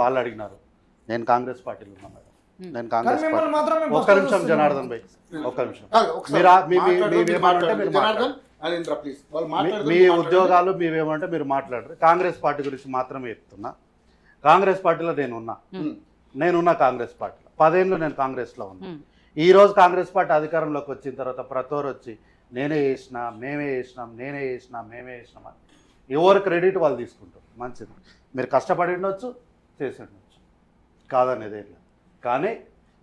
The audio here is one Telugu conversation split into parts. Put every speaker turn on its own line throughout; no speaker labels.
వాళ్ళు అడిగినారు, నేను కాంగ్రెస్ పార్టీలో ఉన్నా మేడం, నేను కాంగ్రెస్ పార్టీ. ఒక్క నిమిషం జనార్దన్ భాయ్, ఒక్క నిమిషం. మీ ఉద్యోగాలు మీవేమంటే మీరు మాట్లాడరు. కాంగ్రెస్ పార్టీ గురించి మాత్రమే చెప్తున్నా. కాంగ్రెస్ పార్టీలో నేనున్నా కాంగ్రెస్ పార్టీలో 10 ఏళ్ళు నేను కాంగ్రెస్లో ఉన్నా. ఈ రోజు కాంగ్రెస్ పార్టీ అధికారంలోకి వచ్చిన తర్వాత ప్రతోరు వచ్చి నేనే చేసినా, మేమే చేసినాం, నేనే చేసినా, మేమే చేసినాం అని ఎవరు క్రెడిట్ వాళ్ళు తీసుకుంటారు. మంచిది, మీరు కష్టపడి ఉండొచ్చు, చేసి ఉండొచ్చు, కాదనేది ఏం లేదు. కానీ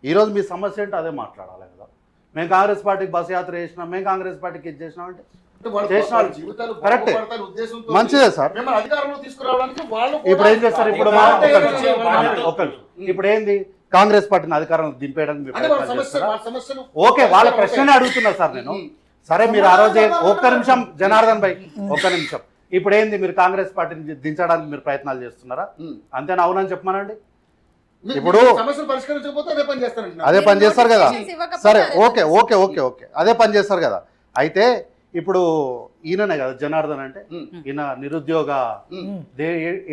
ఈరోజు మీ సమస్య ఏంటో అదే మాట్లాడాలి కదా. మేము కాంగ్రెస్ పార్టీకి బస్ యాత్ర చేసినాం, మేము కాంగ్రెస్ పార్టీకి ఇది చేసినాం అంటే కరెక్టే, మంచిదే సార్. ఇప్పుడు ఏం చేస్తారు? ఇప్పుడు ఏంది, కాంగ్రెస్ పార్టీని అధికారంలో దింపేయడానికి ఓకే, వాళ్ళ ప్రశ్ననే అడుగుతున్నా సార్ నేను. సరే, మీరు ఆ రోజే ఒక్క నిమిషం జనార్దన్ భాయ్, ఒక్క నిమిషం. ఇప్పుడు ఏంది, మీరు కాంగ్రెస్ పార్టీని దించడానికి మీరు ప్రయత్నాలు చేస్తున్నారా? అంతేనా? అవునని చెప్పమానండి. ఇప్పుడు అదే పని చేస్తారు కదా. సరే, ఓకే ఓకే ఓకే ఓకే అదే పని చేస్తారు కదా. అయితే ఇప్పుడు ఈయననే కదా జనార్దన్ అంటే, ఈయన నిరుద్యోగ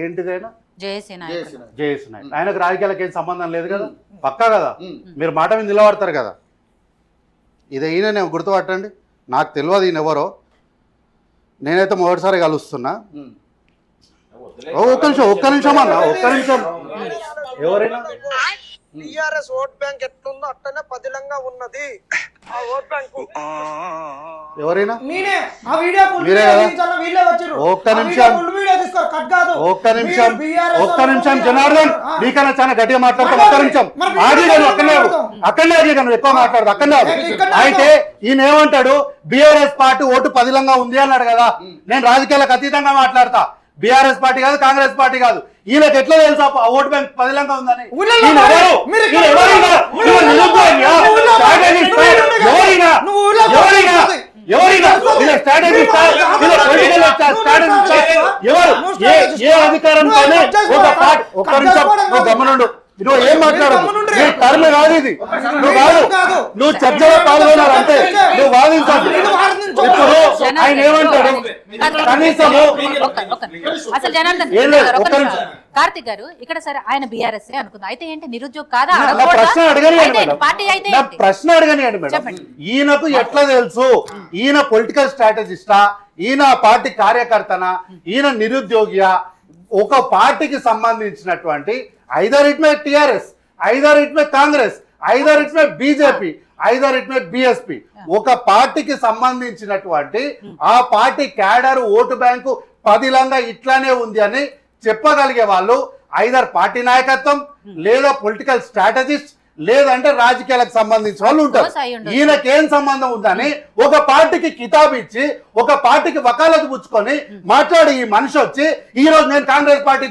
ఏంటిదైనా జేఏసీ నాయకుడు. ఆయనకు రాజకీయాలకు ఏం సంబంధం లేదు కదా, పక్కా కదా. మీరు మాట మీద నిలబడతారు కదా. ఇదే ఈయన గుర్తుపట్టండి. నాకు తెలియదు ఈయన ఎవరో, నేనైతే మొదటిసారి కలుస్తున్నా. ఒక్క నిమిషం అన్న, ఒక్క నిమిషం. ఎవరైనా
టిఆర్ఎస్ ఓట్ బ్యాంక్ ఎట్లుందో అట్లనే పదిలంగా ఉన్నది ఆ ఓట్ బ్యాంకు.
ఎవరైనా
మీరే కదా.
ఒక్క నిమిషం జనార్దన్, నీకన్నా చాలా గట్టిగా మాట్లాడతాం. ఒక్క నిమిషం ఆగిగాను, అక్కడనే ఆగిగాను, ఎక్కువ మాట్లాడదు అక్కడనే. అయితే ఈయన ఏమంటాడు, బీఆర్ఎస్ పార్టీ ఓటు పదిలంగా ఉంది అన్నాడు కదా. నేను రాజకీయాలకు అతీతంగా మాట్లాడతా. బీఆర్ఎస్ పార్టీ కాదు, కాంగ్రెస్ పార్టీ కాదు. ఈయనకి ఎట్లా తెలుసా ఓటు బ్యాంక్ పదిలంగా ఉందని? ఏ అధికారంతోనే ఒక పార్టీ. ఒక్క నిమిషం, నువ్వు గమనుండు. నువ్వు ఏం మాట్లాడదు, నీ టర్మ్ కాదు ఇది. నువ్వు కాదు, నువ్వు చర్చలో పాల్గొన్నారు అంతే, నువ్వు వాదించాలి. ఇప్పుడు ఆయన ఏమంటాడు, కనీసము
కార్తిక్ గారు ఇక్కడ సరే ఆయన బీఆర్ఎస్ అనుకుందా, అయితే ఏంటి నిరుద్యోగ కాదా?
ప్రశ్న అడగనియండి మేడం, ప్రశ్న అడగనియండి మేడం. ఈయనకు ఎట్లా తెలుసు? ఈయన పొలిటికల్ స్ట్రాటజిస్టా, ఈయన పార్టీ కార్యకర్తనా, ఈయన నిరుద్యోగియా? ఒక పార్టీకి సంబంధించినటువంటి either it may TRS, either it may Congress, either it may BJP, either it may BSP, ఒక పార్టీకి సంబంధించినటువంటి ఆ పార్టీ క్యాడర్ ఓటు బ్యాంకు పదిలంగా ఇట్లానే ఉంది అని చెప్పగలిగే వాళ్ళు ఐదర్ పార్టీ నాయకత్వం, లేదా పొలిటికల్ స్ట్రాటజిస్ట్, లేదంటే రాజకీయాలకు సంబంధించిన వాళ్ళు ఉంటారు. ఈయనకేం సంబంధం ఉందని ఒక పార్టీకి కితాబు ఇచ్చి ఒక పార్టీకి వకాలతు పుచ్చుకొని మాట్లాడి ఈ మనిషి వచ్చి ఈ రోజు నేను కాంగ్రెస్ పార్టీ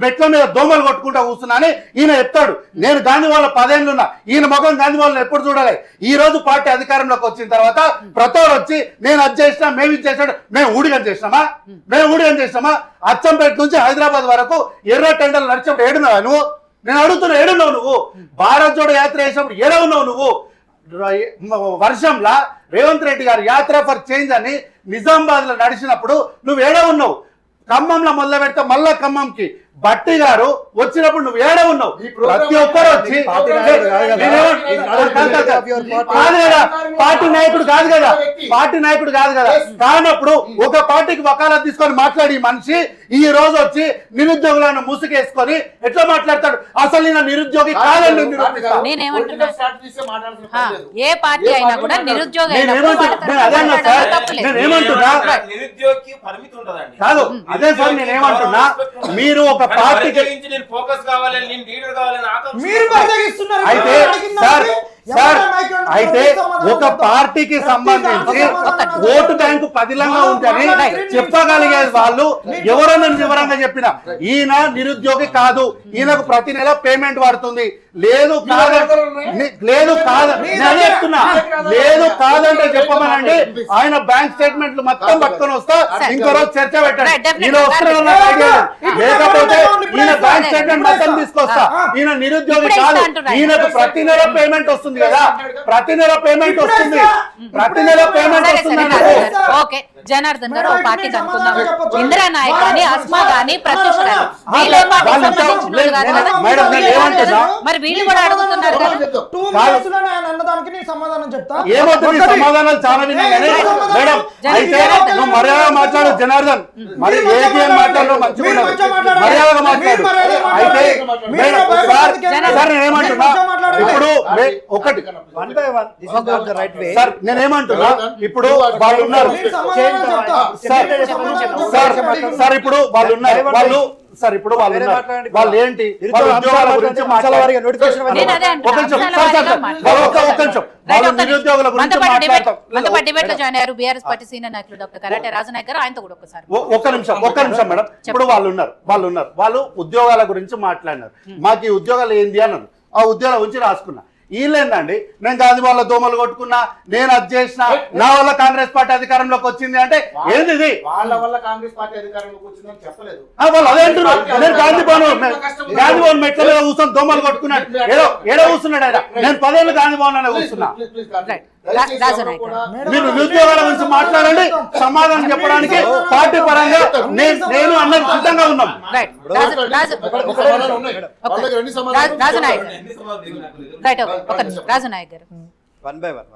మెట్ల మీద దోమలు కొట్టుకుంటా కూర్చున్నాని ఈయన చెప్తాడు. నేను గాంధీ వాళ్ళ 10 ఏళ్ళున్నా, ఈయన ముఖం గాంధీ వాళ్ళని ఎప్పుడు చూడాలి? ఈ రోజు పార్టీ అధికారంలోకి వచ్చిన తర్వాత ప్రతోడు వచ్చి నేను అది చేసినా, మేము ఇది చేసినా, మేము ఊడిగం చేసినామా? అచ్చంపేట నుంచి హైదరాబాద్ వరకు ఎర్ర టెండర్లు నడిచినప్పుడు ఏడున్నావా నువ్వు? నేను అడుగుతున్నా, ఏడున్నావు నువ్వు? భారత్ జోడో యాత్ర చేసినప్పుడు ఏడ ఉన్నావు నువ్వు? వర్షంలా రేవంత్ రెడ్డి గారు యాత్ర ఫర్ చేంజ్ అని నిజామాబాద్ లో నడిచినప్పుడు నువ్వు ఏడ ఉన్నావు? ఖమ్మంలో మొదలు పెడితే మళ్ళా ఖమ్మంకి బట్టి గారు వచ్చినప్పుడు నువ్వు ఏడ ఉన్నావు? ప్రతి ఒక్కరు వచ్చి పార్టీ నాయకుడు కాదు కదా, కానప్పుడు ఒక పార్టీకి వకాలత్ తీసుకొని మాట్లాడి మనిషి ఈ రోజు వచ్చి నిరుద్యోగులను ముసుగేసుకొని ఎట్లా మాట్లాడతాడు? అసలు నేను నిరుద్యోగి కాదని
ఏ పార్టీ అయినా కూడా నిరుద్యోగి
నేనేమంటున్నా కాదు, అదే సార్ నేనేమంటున్నా, మీరు ఒక పార్టీకి అయితే అయితే ఒక పార్టీకి సంబంధించి ఓటు బ్యాంకు పదిలంగా ఉందని చెప్పగలిగే వాళ్ళు ఎవరన్నా వివరంగా చెప్పిన ఈయన నిరుద్యోగి కాదు, ఈయనకు ప్రతి నెల పేమెంట్ పడుతుంది, లేదు కాదంటే చెప్పమనండి. ఆయన బ్యాంక్ స్టేట్మెంట్లు మొత్తం పట్టుకొని వస్తా, ఇంకో రోజు చర్చ పెట్టండి. ఈయన వస్తున్నా, లేకపోతే ఈయన బ్యాంక్ స్టేట్మెంట్ మొత్తం తీసుకొస్తా. ఈయన నిరుద్యోగి కాదు, ఈయనకు ప్రతి నెల పేమెంట్ వస్తుంది కదా, ప్రతి నెల పేమెంట్ వస్తుంది.
జనార్దన్ గారు ఒక పార్టీకి అనుకున్నారు, ఇందిరా నాయక్ గాని, అస్మా గాని, ప్రత్యూష్ గాని వీళ్ళే పార్టీకి సంబంధించిన వాళ్ళు కాదు కదా?
మేడం, నేను ఏమంటున్నా?
మరి వీళ్ళు కూడా అడుగుతున్నారు కదా.
2 minutes లోనే ఆయన అన్నదానికి నేను సమాధానం చెప్తా.
ఏమవుతుంది సమాధానాలు చాలా విన్నాం కానీ మేడం అయితే నువ్వు మర్యాద మాట్లాడు జనార్దన్, మరి ఏం మాట్లాడు మంచిగా మర్యాదగా మాట్లాడు. అయితే మేడం సార్ నేనేమంటున్నా ఇప్పుడు ఒకటి సార్ నేనేమంటున్నా ఇప్పుడు వాళ్ళు ఉన్నారు సార్ ఇప్పుడు వాళ్ళు ఉన్నారు సార్ ఇప్పుడు వాళ్ళు ఉన్నారు వాళ్ళు ఏంటి వాళ్ళ ఉద్యోగాల గురించి
నేను అదే
నిరుద్యోగుల గురించి
మందపాటి డిబేట్ లో జాయిన్ అయ్యారు బీఆర్ఎస్ పార్టీ సీనియర్ నాయకులు డాక్టర్ కరాటే రాజనాయక్ గారు, ఆయనతో కూడా ఒకసారి
ఒక్క నిమిషం మేడం. ఇప్పుడు వాళ్ళు ఉన్నారు వాళ్ళు ఉద్యోగాల గురించి మాట్లాడినారు, మాకు ఈ ఉద్యోగాలు ఏంది అన్నారు, ఆ ఉద్యోగాల గురించి రాసుకున్నా. వీళ్ళేందండి నేను గాంధీ వాళ్ళ దోమలు కొట్టుకున్నా, నేను అది చేసిన, నా వల్ల కాంగ్రెస్ పార్టీ అధికారంలోకి వచ్చింది అంటే ఏంది ఇది?
వాళ్ళ వల్ల కాంగ్రెస్ పార్టీ అధికారంలోకి వచ్చిందని చెప్పలేదు.
వాళ్ళు అదే అంటున్నారు. నేను గాంధీ భవన్ మెట్ల మీద కూర్చొని దోమలు కొట్టుకున్నాడు, ఏడో కూర్చున్నాడు ఆయన. నేను 10 ఏళ్ళు గాంధీ భవన్ అనే కూర్చున్నా. మీరు నిరుద్యోగాల గురించి మాట్లాడండి, సమాధానం చెప్పడానికి పార్టీ పరంగా నేను అన్నది సిద్ధంగా ఉన్నాం.
రాజనాయక్ గారు 1 by 1